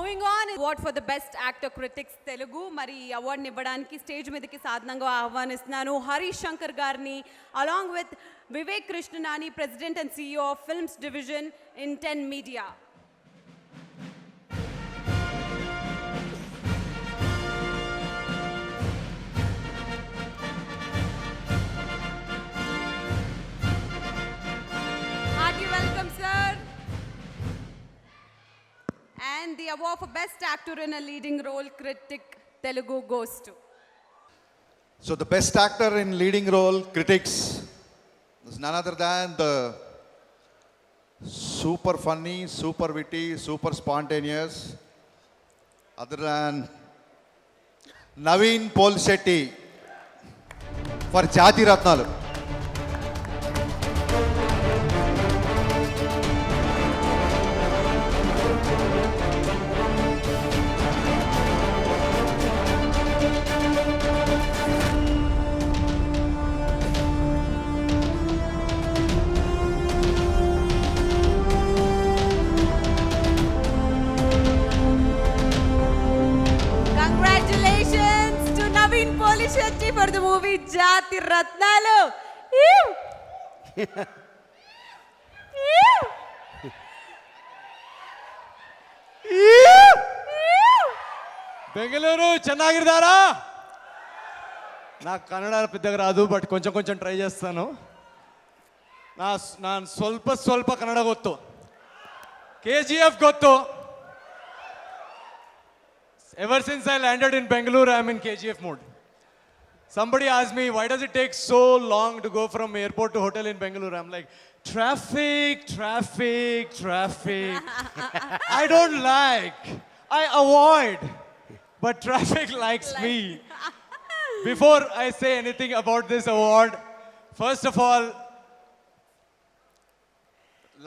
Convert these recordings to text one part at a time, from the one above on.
Moving on, award for the best actor critics Telugu. మరి ఈ అవార్డుని ఇవ్వడానికి స్టేజ్ మీదకి సాధనంగా ఆహ్వానిస్తున్నాను హరీష్ శంకర్ గారిని, along with Vivek Krishnanani, president and CEO of films division in 10 media. Welcome, sir. And the award for best actor in a leading role, critic Telugu, goes to. So the best actor in leading role, critics, is none other than the super funny, super witty, super spontaneous, other than Naveen Polishetty for Jati Ratnalu. Congratulations to Naveen Polishetty for the movie Jati Ratnalu. Bengaluru ಚೆನ್ನಾಗಿದ್ದಾರಾ? నాకు కన్నడ పెద్దగా రాదు, but కొంచెం కొంచెం try చేస్తాను. ನಾನು ಸ್ವಲ್ಪ ಕನ್ನಡ ಗೊತ್ತು. KGF ಗೊತ್ತು. Ever since I landed in Bengaluru, I'm in KGF mode. Somebody asked me, why does it take so long to go from airport to hotel in Bengaluru? I'm like, traffic. I don't like. I avoid. But traffic likes me. Before I say anything about this award, first of all,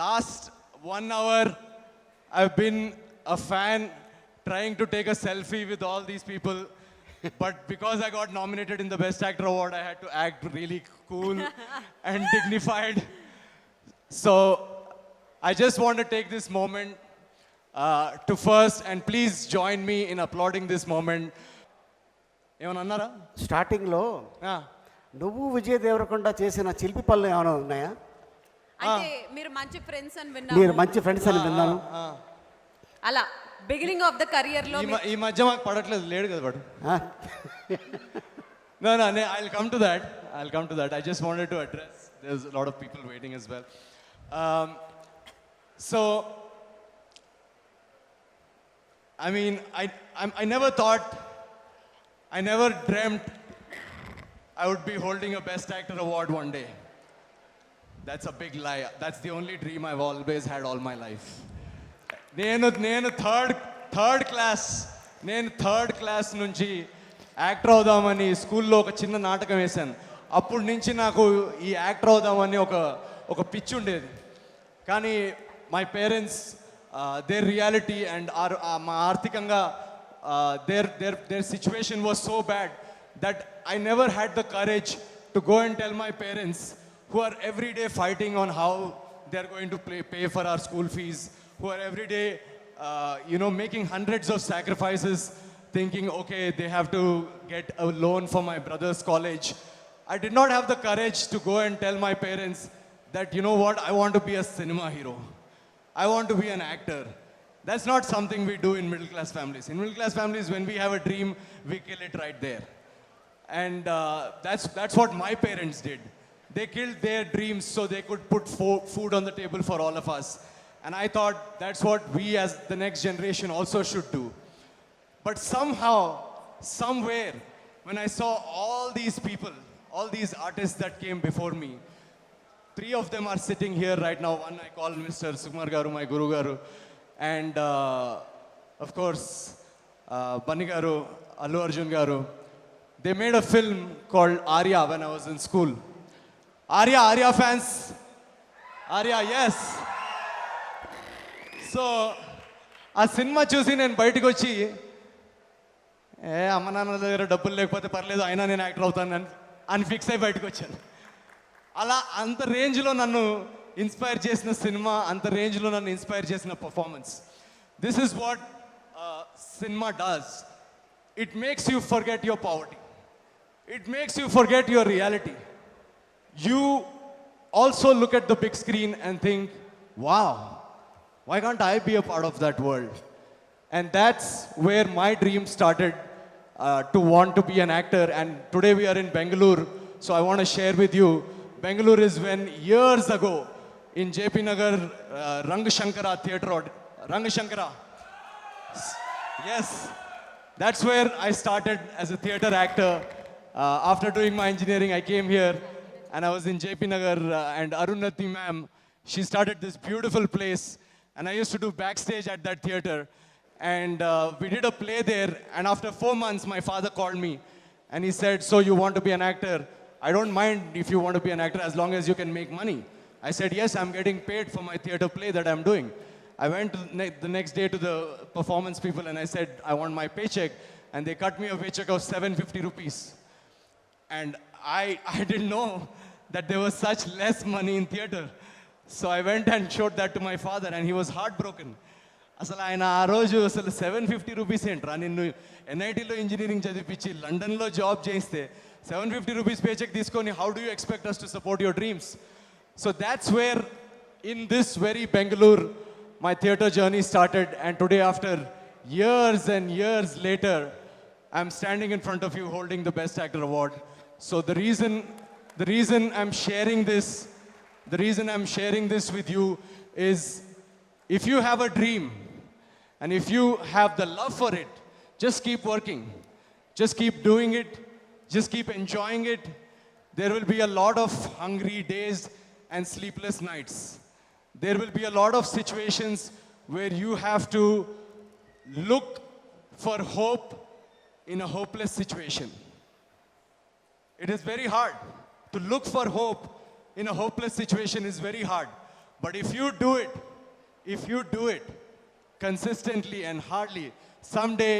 last 1 hour, I've been a fan trying to take a selfie with all these people. But because I got nominated in the Best Actor Award, I had to act really cool and dignified. So I just want to take this moment to first, and please join me in applauding this moment. ఏమన్నా అన్నారా? స్టార్టింగ్లో నువ్వు విజయ్ దేవరకొండ చేసిన చిలిపి పనులు ఏమైనా ఉన్నాయా? అంటే మీరు మంచి ఫ్రెండ్స్ అని విన్నాను. మీరు మంచి ఫ్రెండ్స్ అని విన్నాను. అలా బిగినింగ్ ఆఫ్ ద కెరియర్ లో ఈ మధ్య మాకు పడట్లేదు, లేడు కదా వాడు. No, I'll come to that. I just wanted to address, there's a lot of people waiting as well. So, I mean, I never dreamt I would be holding a Best Actor award one day. That's a big lie. That's the only dream I've always had all my life. నేను third class నుంచి actor అవుదామని స్కూల్లో ఒక చిన్న నాటకం వేశాను. అప్పటి నుంచి నాకు ఈ యాక్టర్ అవుదామని ఒక పిచ్చి ఉండేది. కానీ my parents, their reality and మా ఆర్థికంగా their situation was so bad that I never had the courage to go and tell my parents, who are every day fighting on how they are going to pay for our school fees, who are every day making hundreds of sacrifices, thinking, okay, they have to get a loan for my brother's college. I did not have the courage to go and tell my parents that, you know what, I want to be a cinema hero. I want to be an actor. That's not something we do in middle class families. In middle class families, when we have a dream, we kill it right there. And that's what my parents did. They killed their dreams so they could put food on the table for all of us. And I thought that's what we as the next generation also should do. But somehow, somewhere, when I saw all these people, all these artists that came before me, 3 of them are sitting here right now. One I call Mr. Sukumar Garu, my Guru Garu. And of course, Bunny Garu, Allu Arjun Garu. They made a film called Arya when I was in school. Arya fans? Arya, yes. So, ఆ cinema చూసి నేను బయటకు వచ్చి, అమ్మ నాన్న దగ్గర డబ్బులు లేకపోతే పర్లేదు, అయినా నేను యాక్టర్ అవుతాను అని ఫిక్స్ అయి బయటకు వచ్చాను. అలా అంత రేంజ్లో నన్ను ఇన్స్పైర్ చేసిన సినిమా, అంత రేంజ్లో నన్ను ఇన్స్పైర్ చేసిన performance. This is what cinema does, it makes you forget your poverty. It makes you forget your reality. You also look at the big screen and think, wow, why can't I be a part of that world? And that's where my dream started to want to be an actor. And today we are in Bangalore, so I want to share with you. Bangalore is when years ago in JP Nagar, Rangashankara Theatre, or Rangashankara. Yes, that's where I started as a theatre actor. After doing my engineering, I came here and I was in JP Nagar and Arunati ma'am, she started this beautiful place and I used to do backstage at that theatre. And we did a play there, and after 4 months, my father called me and he said, so you want to be an actor? I don't mind if you want to be an actor as long as you can make money. I said, yes, I'm getting paid for my theatre play that I'm doing. I went to the next day to the performance people and I said, I want my paycheck. And they cut me a paycheck of 750 rupees. And I didn't know that there was such less money in theatre. So I went and showed that to my father and he was heartbroken. అసలు ఆయన ఆ రోజు అసలు 750 rupees ఏంట్రా, నిన్ను ఎన్ఐటీలో engineering చదివించి లండన్లో job చేస్తే 750 రూపీస్ పేచెక్ తీసుకొని how do you expect us to support your dreams? So that's where in this very Bengaluru my theatre journey started, and today, after years and years later, I'm standing in front of you holding the Best Actor award. So the reason I'm sharing this with you is, if you have a dream and if you have the love for it, just keep working, just keep doing it, just keep enjoying it. There will be a lot of hungry days and sleepless nights. There will be a lot of situations where you have to look for hope in a hopeless situation. It is very hard. To look for hope in a hopeless situation is very hard. But if you do it consistently and hardly, someday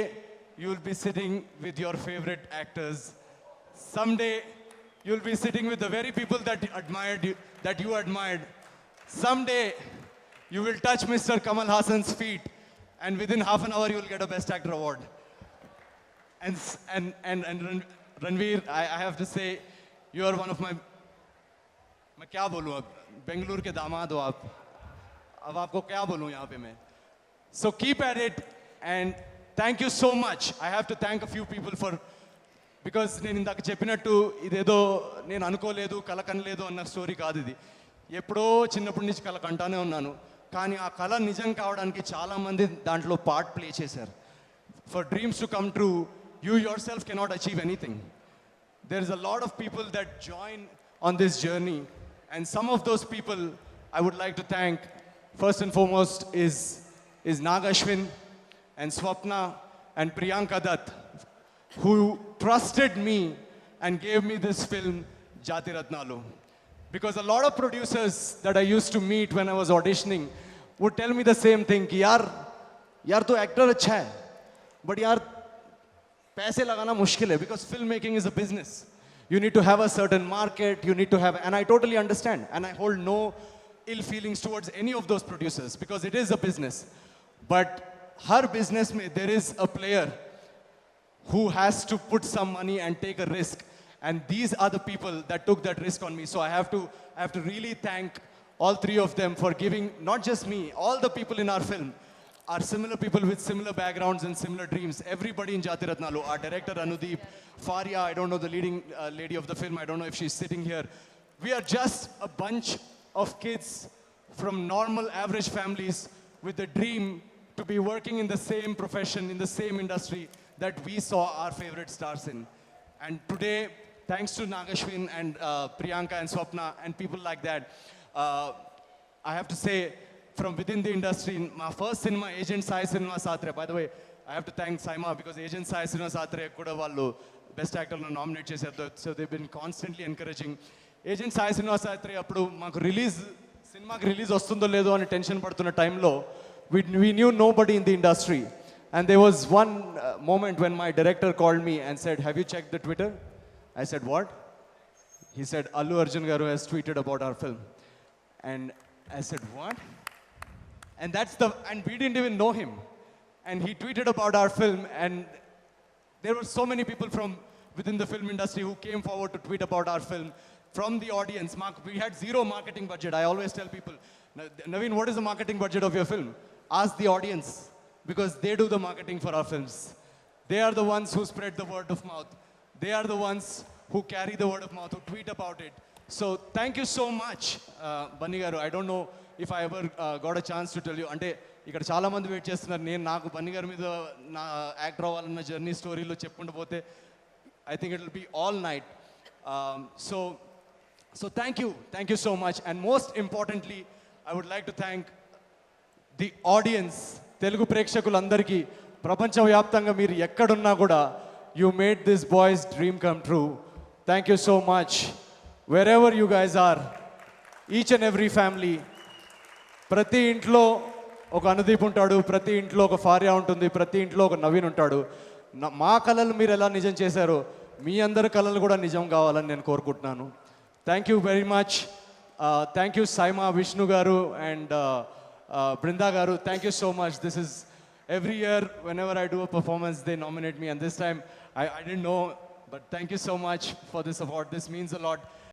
you will be sitting with your favorite actors. Someday you'll be sitting with the very people that you admired. Someday you will touch Mr. Kamal Hassan's feet, and within half an hour you will get a Best Actor award. And Ranveer, I have to say, you are one of my, मैं क्या बोलूँ अब, बेंगलुरु के दामाद हो आप, अब आपको क्या बोलूँ यहाँ पे मैं. So keep at it, and thank you so much. I have to thank a few people for, because నేను ఇందాక చెప్పినట్టు ఇదేదో నేను అనుకోలేదు కలకనలేదు అన్న స్టోరీ కాదు ఇది. ఎప్పుడో చిన్నప్పటి నుంచి కళ కంటానే ఉన్నాను, కానీ ఆ కళ నిజం కావడానికి చాలామంది దాంట్లో పార్ట్ ప్లే చేశారు. For dreams to come true, you yourself cannot achieve anything. There is a lot of people that join on this journey, and some of those people I would like to thank. First and foremost is Nag Ashwin and Swapna and Priyanka Dutt, who trusted me and gave me this film, Jati Ratnalu. Because a lot of producers that I used to meet when I was auditioning would tell me the same thing, कि यार तो actor अच्छा है, but यार पैसे लगाना मुश्किल है, because filmmaking is a business. You need to have a certain market, you need to have, and I totally understand, and I hold no ill feelings towards any of those producers, because it is a business. But her business mein, there is a player who has to put some money and take a risk. And these are the people that took that risk on me. So I have to really thank all three of them for giving, not just me, all the people in our film are similar people with similar backgrounds and similar dreams. Everybody in Jati Ratnalu, our director Anudeep, Faria, I don't know the leading lady of the film, I don't know if she's sitting here. We are just a bunch of kids from normal average families with a dream to be working in the same profession, in the same industry that we saw our favorite stars in. And today, thanks to Nag Ashwin and Priyanka and Swapna and people like that, I have to say, from within the industry, my first cinema, Agent Sai Cinema Satre, by the way, I have to thank Saima, because Agent Sai Cinema Satre kuda vallu Best Actor lo nominate chesaru. So they've been constantly encouraging. Agent Sai Cinema Satre appudu maaku సినిమాకి release వస్తుందో లేదో అని tension పడుతున్న టైంలో we knew nobody in the industry. And there was one moment when my director called me and said, have you checked the Twitter? I said, what? He said, Allu Arjun garu has tweeted about our film. And I said, what? And we didn't even know him. and he tweeted about our film, and there were so many people from within the film industry who came forward to tweet about our film from the audience. We had zero marketing budget. I always tell people, Naveen, what is the marketing budget of your film? Ask the audience, because they do the marketing for our films. They are the ones who spread the word of mouth. They are the ones who carry the word of mouth, who tweet about it. So thank you so much, Bunny garu. I don't know if I ever got a chance to tell you. అంటే ఇక్కడ చాలా మంది wait చేస్తున్నారు. నేను నాకు బన్నీ గారి మీద నా యాక్టర్ అవ్వాలన్న జర్నీ స్టోరీలో చెప్పుకుంటూ పోతే I think it will be all night. So thank you so much. And most importantly, I would like to thank the audience, Telugu ప్రేక్షకులందరికీ ప్రపంచవ్యాప్తంగా మీరు ఎక్కడున్నా కూడా you made this boy's dream come true. Thank you so much. Wherever you guys are, each and every family, ప్రతి ఇంట్లో ఒక అనుదీప్ ఉంటాడు, ప్రతి ఇంట్లో ఒక ఫార్యా ఉంటుంది, ప్రతి ఇంట్లో ఒక నవీన్ ఉంటాడు. మా కళలు మీరు ఎలా నిజం చేశారో మీ అందరి కళలు కూడా నిజం కావాలని నేను కోరుకుంటున్నాను. Thank you very much. Thank you SIIMA, Vishnu గారు అండ్ బృందా గారు. Thank you so much. This is every year whenever I do a performance they nominate me, and this time I didn't know, but thank you so much for this award. This means a lot.